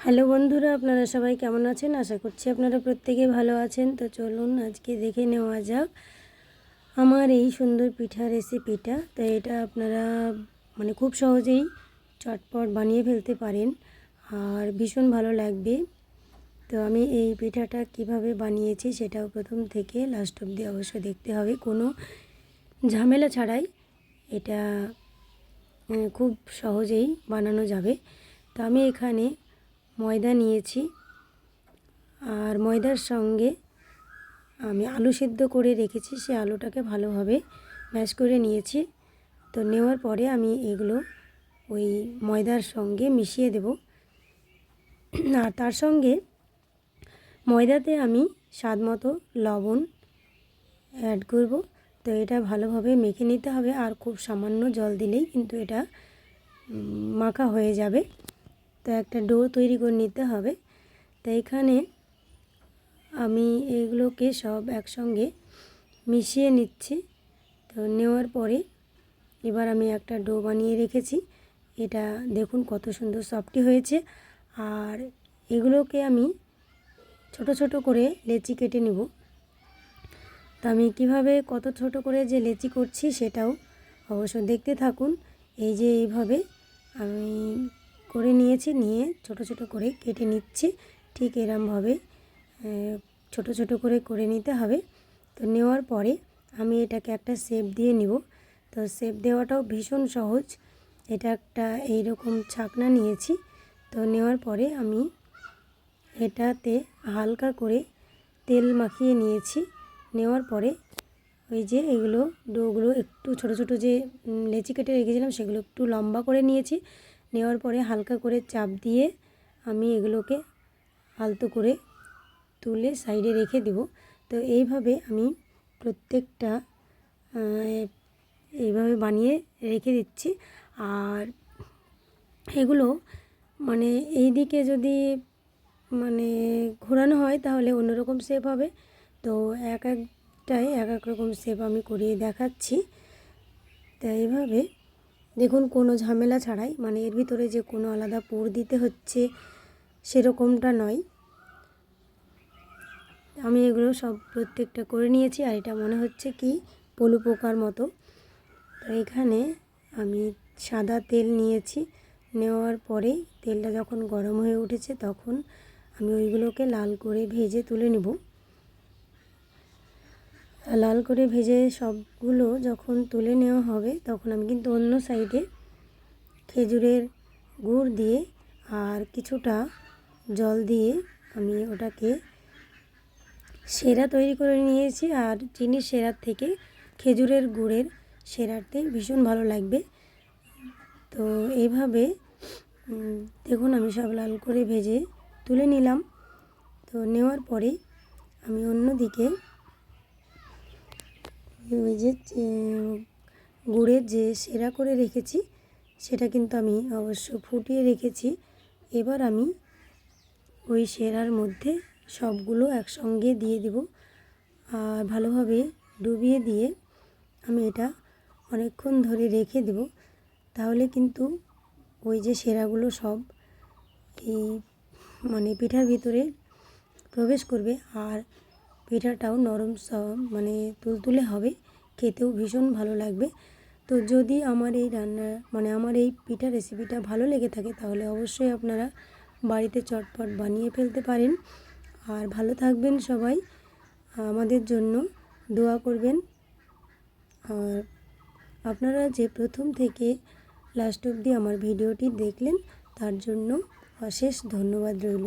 Hello বন্ধুরা, আপনারা সবাই কেমন আছেন? আশা করছি আপনারা প্রত্যেকে ভালো আছেন। তো চলুন আজকে দেখে নেওয়া যাক আমার এই সুন্দর পিঠা রেসিপিটা। তো এটা আপনারা খুব সহজেই চটপট বানিয়ে ফেলতে পারেন আর ভীষণ ভালো লাগবে। তো আমি এই পিঠাটা কিভাবে বানিয়েছি সেটাও প্রথম থেকে লাস্ট অবধি অবশ্যই দেখতে হবে, কোনো ঝামেলা ছাড়াই এটা খুব সহজেই বানানো যাবে। তো আমি এখানে ময়দা নিয়েছি আর ময়দার সঙ্গে আমি আলু সিদ্ধ করে রেখেছি, সেই আলুটাকে ভালোভাবে ম্যাশ করে নিয়েছি। তো নেওয়ার পরে আমি এগুলো ওই ময়দার সঙ্গে মিশিয়ে দেব। আর তার সঙ্গে ময়দাতে আমি স্বাদ মতো লবণ অ্যাড করব। তো এটা ভালোভাবে মেখে নিতে হবে আর খুব সামান্য জল দিলেই কিন্তু এটা মাখা হয়ে যাবে। তো একটা ডো তৈরি করে নিতে হবে। তো এখানে আমি এগুলোকে সব একসঙ্গে মিশিয়ে নিচ্ছি। তো নেওয়ার পরে এবার আমি একটা ডো বানিয়ে রেখেছি। এটা দেখুন কত সুন্দর সফটি হয়েছে। আর এগুলোকে আমি ছোট ছোট করে লেচি কেটে নেব। তো আমি কিভাবে কত ছোট করে যে লেচি করছি সেটাও অবশ্য দেখতে থাকুন। এই যে এইভাবে আমি করে নিয়েছি, নিয়ে ছোট ছোট করে কেটে নিচ্ছি। ঠিক এরমভাবে ছোট ছোট করে নিতে হবে। তো নেওয়ার পরে আমি এটাকে একটা শেপ দিয়ে নিব। তো শেপ দেওয়াটাও ভীষণ সহজ। এটা একটা এইরকম ছাকনা নিয়েছি। তো নেওয়ার পরে আমি এটাতে হালকা করে তেল মাখিয়ে নিয়েছি। নেওয়ার পরে ওই যে এগুলো ডোগুলো একটু ছোট ছোট যে লেচি কেটে রেখেছিলাম সেগুলো একটু লম্বা করে নিয়েছি। নেওয়ার পরে হালকা করে চাপ দিয়ে আমি এগুলোকে আলতো করে তুলে সাইডে রেখে দেব। তো এইভাবে আমি প্রত্যেকটা এইভাবে বানিয়ে রেখে দিচ্ছি। আর এগুলো এই দিকে যদি ঘোরানো হয় তাহলে অন্যরকম শেপ হবে। তো এক একটাই এক এক রকম শেপ আমি করিয়ে দেখাচ্ছি। তো এইভাবে দেখুন কোনো ঝামেলা ছাড়াই, এর ভিতরে যে কোনো আলাদা পুর দিতে হচ্ছে সেরকমটা নয়। আমি এগুলো সব প্রত্যেকটা করে নিয়েছি। আর এটা মনে হচ্ছে কি পলু পোকার মতো। তো এখানে আমি সাদা তেল নিয়েছি। নেওয়ার পরে তেলটা যখন গরম হয়ে উঠেছে তখন আমি ওইগুলোকে লাল করে ভেজে তুলে নেব। লাল করে ভেজে সবগুলো যখন তুলে নেওয়া হবে তখন আমি কিন্তু অন্য সাইডে খেজুরের গুড় দিয়ে আর কিছুটা জল দিয়ে আমি ওটাকে সেরা তৈরি করে নিয়েছি। আর চিনির সেরার থেকে খেজুরের গুড়ের সেরাতে ভীষণ ভালো লাগবে। তো এইভাবে দেখুন আমি সব লাল করে ভেজে তুলে নিলাম। তো নেওয়ার পরে আমি অন্যদিকে ওই যে গুড়ের যে সেরা করে রেখেছি সেটা কিন্তু আমি অবশ্য ফুটিয়ে রেখেছি। এবার আমি ওই সেরার মধ্যে সবগুলো একসঙ্গে দিয়ে দেব আর ভালোভাবে ডুবিয়ে দিয়ে আমি এটা অনেকক্ষণ ধরে রেখে দেব। তাহলে কিন্তু ওই যে সেরাগুলো সব এই পিঠার ভিতরে প্রবেশ করবে আর পিঠাটাও নরম তুলতুলে হবে, খেতেও ভীষণ ভালো লাগবে। তো যদি আমার এই রান্না আমার এই পিঠা রেসিপিটা ভালো লেগে থাকে তাহলে অবশ্যই আপনারা বাড়িতে চটপট বানিয়ে ফেলতে পারেন। আর ভালো থাকবেন সবাই, আমাদের জন্য দোয়া করবেন। আর আপনারা যে প্রথম থেকে লাস্ট অবধি আমার ভিডিওটি দেখলেন তার জন্য অশেষ ধন্যবাদ রইল।